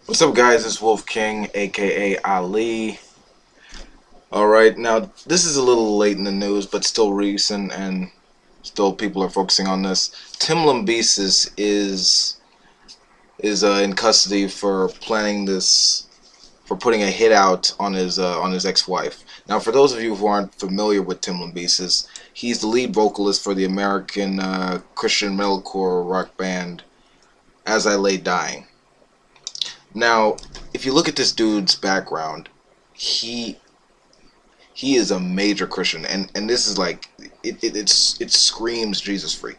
What's up, guys? It's Wolf King, aka Ali. Alright, now this is a little late in the news, but still recent, and still people are focusing on this. Tim Lambesis is in custody for planning this, for putting a hit out on his ex-wife. Now, for those of you who aren't familiar with Tim Lambesis, he's the lead vocalist for the American Christian metalcore rock band As I Lay Dying. Now, if you look at this dude's background, he he is a major Christian, and this is like it screams Jesus freak.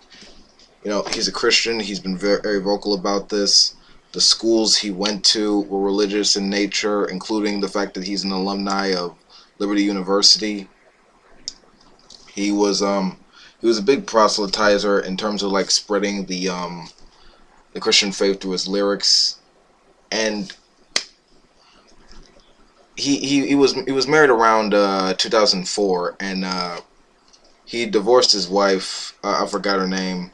You know, he's a Christian. He's been very vocal about this. The schools he went to were religious in nature, including the fact that he's an alumni of Liberty University. He was he was a big proselytizer in terms of like spreading the Christian faith through his lyrics, and he was married around 2004, and he divorced his wife. I forgot her name.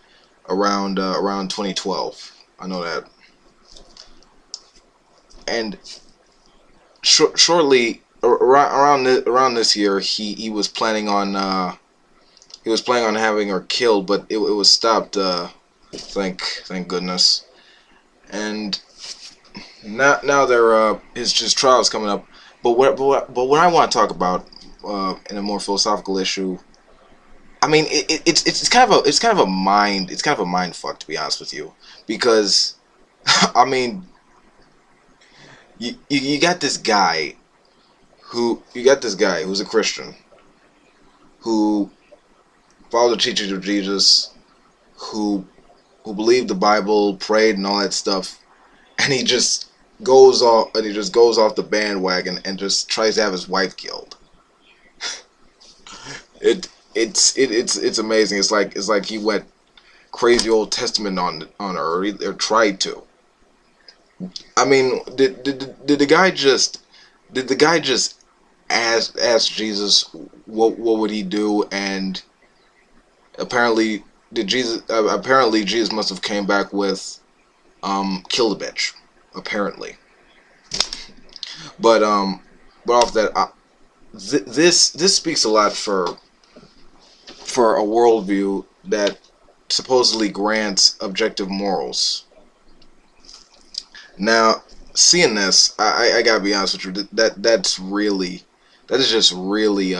Around 2012. I know that. And shortly around this year, he was planning on having her killed, but it was stopped. Thank goodness. And now his trial is coming up. But what I want to talk about in a more philosophical issue, I mean, it's kind of a mind fuck, to be honest with you, because I mean, you got this guy who's a Christian, who followed the teachings of Jesus, who believed the Bible, prayed, and all that stuff, and he just goes off the bandwagon and just tries to have his wife killed. It's amazing. It's like he went crazy Old Testament on her, or tried to. I mean, did the guy just ask Jesus what would he do, and apparently Jesus must have came back with kill the bitch, apparently. But off that, this speaks a lot for a worldview that supposedly grants objective morals. Now, seeing this, I gotta be honest with you. That is just really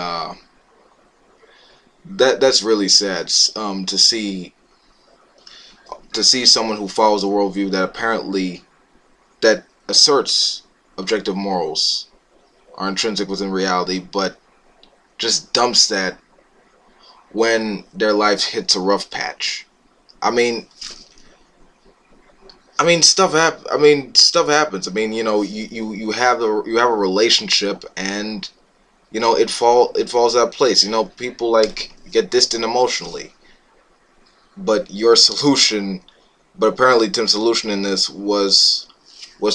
that's really sad. To see someone who follows a worldview that asserts objective morals are intrinsic within reality, but just dumps that when their life hits a rough patch. I mean, stuff happens. I mean, you know, you have a relationship, and you know it falls out of place. You know, people like get distant emotionally. But your solution, but apparently Tim's solution in this was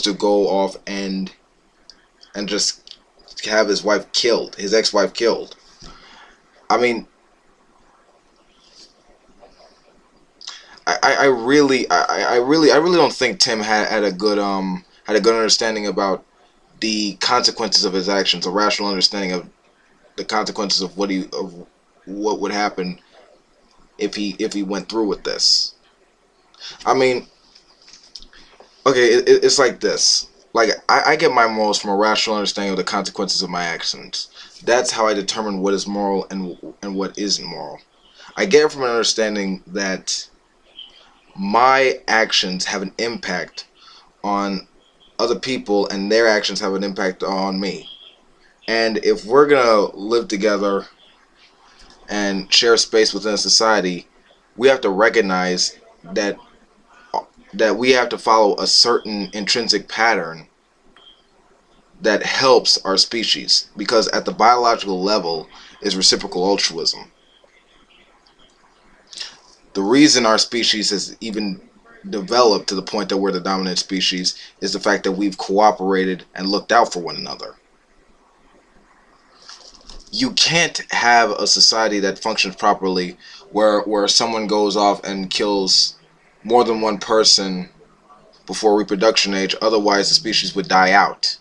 to go off and just have his ex-wife killed. I mean, I really don't think Tim had a good understanding about the consequences of his actions, a rational understanding of the consequences of what would happen if he went through with this. I mean, okay, it's like this. Like I get my morals from a rational understanding of the consequences of my actions. That's how I determine what is moral and what isn't moral. I get it from an understanding that my actions have an impact on other people, and their actions have an impact on me. And if we're gonna live together and share space within a society, we have to recognize that we have to follow a certain intrinsic pattern that helps our species, because at the biological level is reciprocal altruism. The reason our species has even developed to the point that we're the dominant species is the fact that we've cooperated and looked out for one another. You can't have a society that functions properly where someone goes off and kills more than one person before reproduction age, otherwise the species would die out.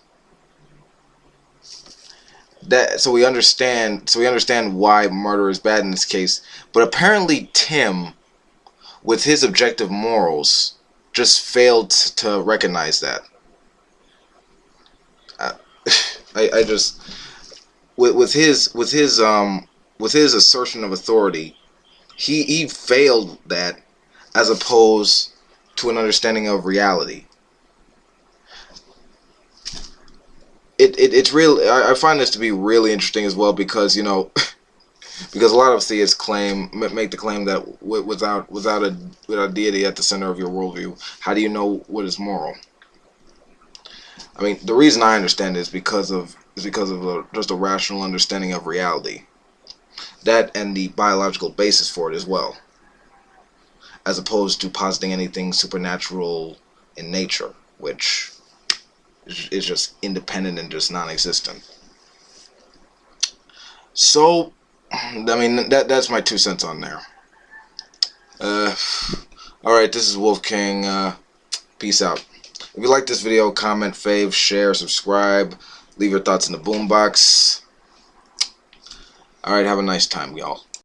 So we understand why murder is bad in this case. But apparently Tim, with his objective morals, just failed to recognize that. I, I just with his assertion of authority, he failed that, as opposed to an understanding of reality. It's real. I find this to be really interesting as well, because because a lot of theists make the claim that without a deity at the center of your worldview, how do you know what is moral? I mean, the reason I understand it is because of just a rational understanding of reality, that and the biological basis for it as well, as opposed to positing anything supernatural in nature, which is just independent and just non-existent. So, I mean, that's my 2 cents on there. Alright, this is Wolf King. Peace out. If you like this video, comment, fave, share, subscribe, leave your thoughts in the boombox. Alright, have a nice time, y'all.